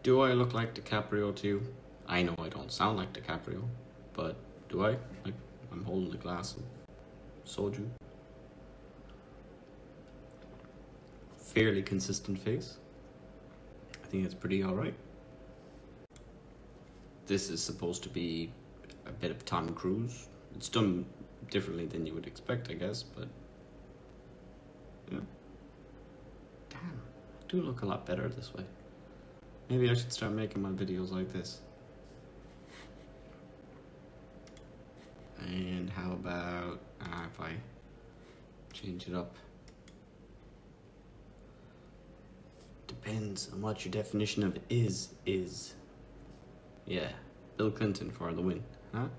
Do I look like DiCaprio to you? I know I don't sound like DiCaprio, but do I? Like, I'm holding a glass of soju. Fairly consistent face. I think it's pretty alright. This is supposed to be a bit of Tom Cruise. It's done differently than you would expect, I guess, but yeah. Damn, I do look a lot better this way. Maybe I should start making my videos like this. And how about if I change it up? Depends on what your definition of is. Yeah, Bill Clinton for the win, huh?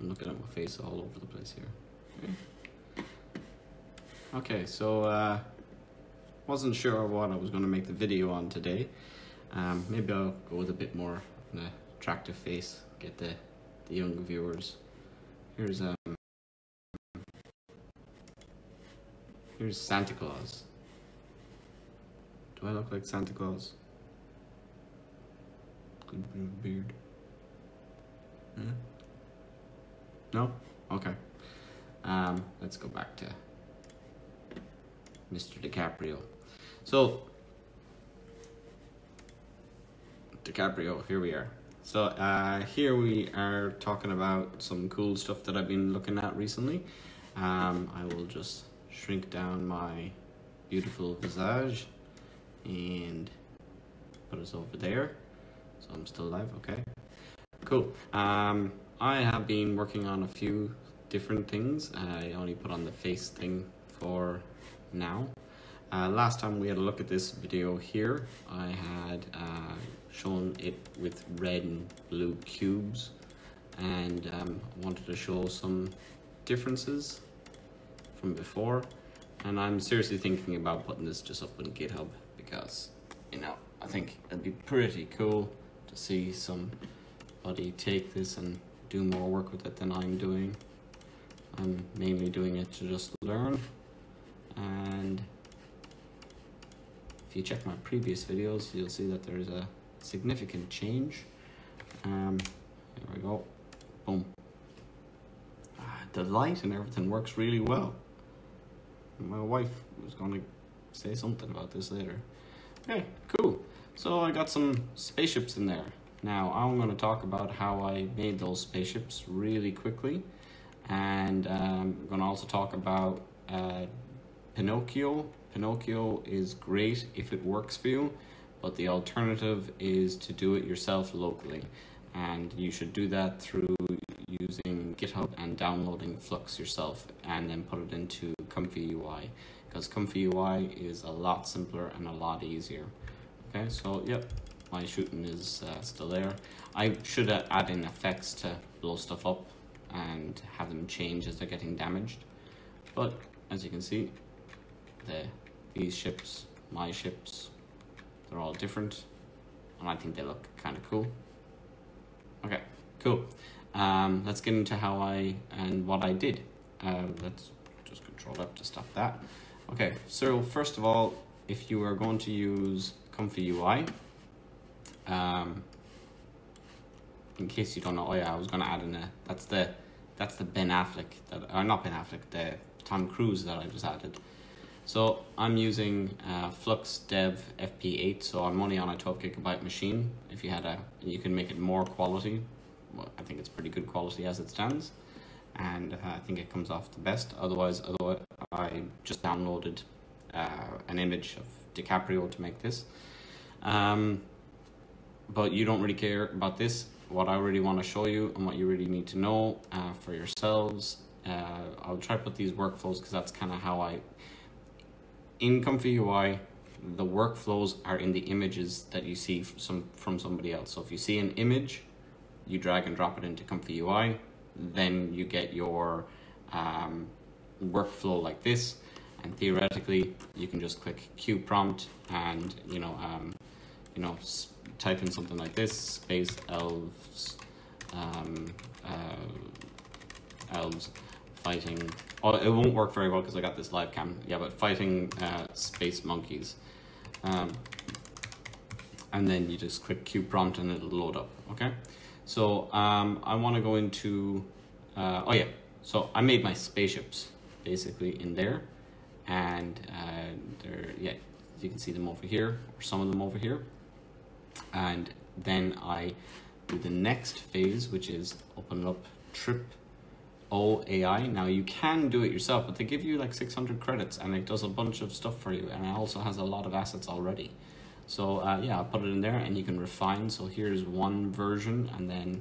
I'm looking at my face all over the place here. Okay, so wasn't sure what I was going to make the video on today. Maybe I'll go with a bit more of an attractive face, get the young viewers. Here's Santa Claus. Do I look like Santa Claus? Good beard. Yeah. No? Okay. Let's go back to Mr. DiCaprio. So, DiCaprio, here we are. So, here we are talking about some cool stuff that I've been looking at recently. I will just shrink down my beautiful visage and put us over there. So I'm still live, okay. Cool. I have been working on a few different things. I only put on the face thing for now. Last time we had a look at this video here, I had shown it with red and blue cubes, and wanted to show some differences from before. And I'm seriously thinking about putting this just up on GitHub because, you know, I think it'd be pretty cool to see somebody take this and do more work with it than I'm doing. I'm mainly doing it to just learn, and if you check my previous videos, you'll see that there's a significant change. Here we go, boom. The light and everything works really well. My wife was going to say something about this later. Okay, cool. So I got some spaceships in there. Now I'm going to talk about how I made those spaceships really quickly, and I'm going to also talk about Pinocchio. Pinocchio is great if it works for you, but the alternative is to do it yourself locally, and you should do that through using GitHub and downloading Flux yourself, and then put it into Comfyui, because Comfyui is a lot simpler and a lot easier. Okay, so yep, my shooting is still there. I should add in effects to blow stuff up and have them change as they're getting damaged, but as you can see, these ships, my ships, they're all different, and I think they look kind of cool. Okay, cool. Let's get into how what I did. Let's just Control F to stop that. Okay, so first of all, if you are going to use Comfyui, in case you don't know, oh yeah, I was going to add in that's the Ben Affleck, not Ben Affleck, the Tom Cruise that I just added. So I'm using Flux Dev FP8, so I'm only on a 12 gigabyte machine. If you had you can make it more quality. Well, I think it's pretty good quality as it stands, and I think it comes off the best. Otherwise I just downloaded an image of DiCaprio to make this. But you don't really care about this. What I really want to show you and what you really need to know for yourselves, I'll try to put these workflows because that's kind of how in Comfyui, the workflows are in the images that you see from somebody else. So if you see an image, you drag and drop it into Comfyui, then you get your workflow like this, and theoretically you can just click Q prompt and type in something like this, space elves fighting. Oh, it won't work very well because I got this live cam. Yeah, but fighting space monkeys. and then you just click Q prompt and it'll load up. Okay, so I want to go into oh yeah, so I made my spaceships basically in there, and they're, yeah, you can see them over here, or some of them over here. And then I do the next phase, which is open up trip OAI. Now you can do it yourself, but they give you like 600 credits and it does a bunch of stuff for you, and it also has a lot of assets already. So yeah, I'll put it in there and you can refine. So here's one version, and then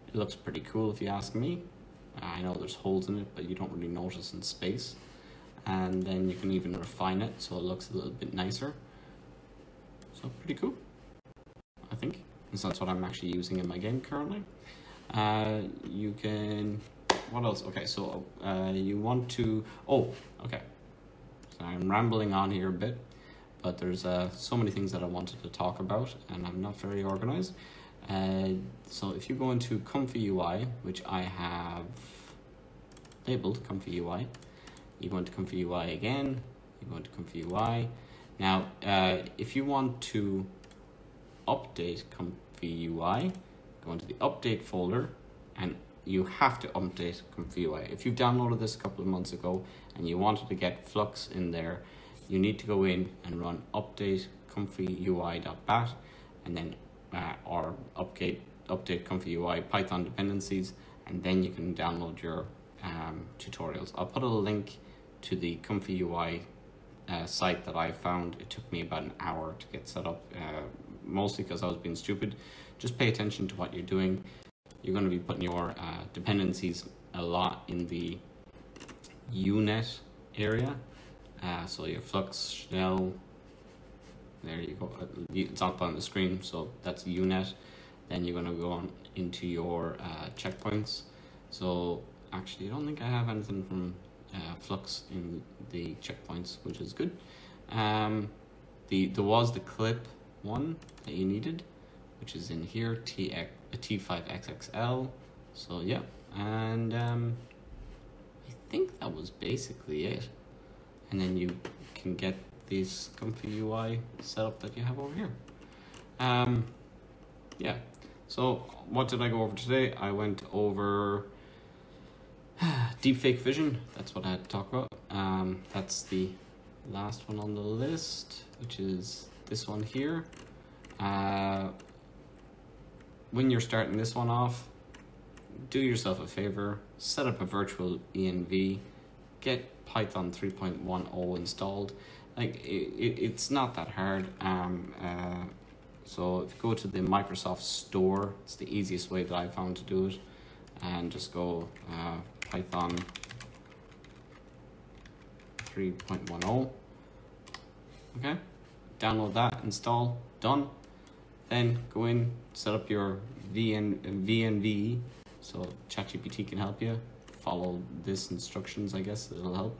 it looks pretty cool if you ask me. I know there's holes in it, but you don't really notice in space. And then you can even refine it so it looks a little bit nicer. So pretty cool, I think. And so that's what I'm actually using in my game currently. You can, what else? Okay, so you want to, oh, okay. So I'm rambling on here a bit, but there's so many things that I wanted to talk about, and I'm not very organized. So if you go into Comfyui, which I have labeled Comfyui, you go into Comfyui again, you go into Comfyui. Now, if you want to update Comfyui, go into the update folder, and you have to update Comfyui. If you've downloaded this a couple of months ago and you wanted to get Flux in there, you need to go in and run update comfyui.bat, and then or update Comfyui Python dependencies, and then you can download your tutorials. I'll put a link to the Comfyui site that I found. It took me about an hour to get set up, mostly because I was being stupid. Just pay attention to what you're doing. You're going to be putting your dependencies a lot in the unet area. So your Flux shell, there you go. It's up on the screen, so that's unet. Then you're going to go on into your checkpoints. So actually, I don't think I have anything from Flux in the checkpoints, which is good. There was the clip one that you needed, which is in here, T5XXL. So yeah, and I think that was basically it. And then you can get this Comfyui setup that you have over here. Yeah, so what did I go over today? I went over deepfake vision. That's what I had to talk about. That's the last one on the list, which is this one here. When you're starting this one off, do yourself a favor, set up a virtual env, get Python 3.10 installed. Like it's not that hard. So if you go to the Microsoft Store, it's the easiest way that I found to do it, and just go Python 3.10. Okay, download that, install, done. Then go in, set up your venv, so ChatGPT can help you. Follow this instructions, I guess it'll help.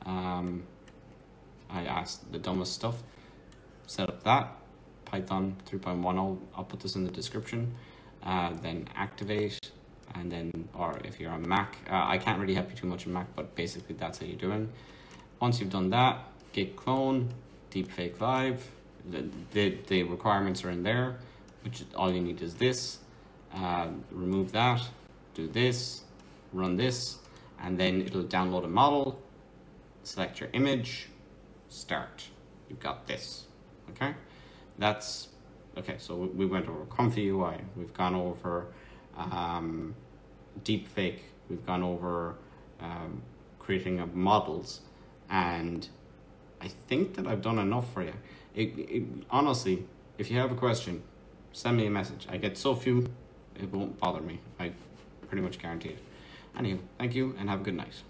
I asked the dumbest stuff. Set up that, Python 3.10, I'll put this in the description. Then activate, and then, or if you're on Mac, I can't really help you too much on Mac, but basically that's how you're doing. Once you've done that, git clone, deepfake live, the requirements are in there, which all you need is this. Remove that, do this, run this, and then it'll download a model, select your image, start. You've got this, okay? That's, okay, so we went over Comfyui, we've gone over deepfake, we've gone over creating of models, and I think that I've done enough for you. Honestly, if you have a question, send me a message. I get so few, it won't bother me. I pretty much guarantee it. Anyway, thank you and have a good night.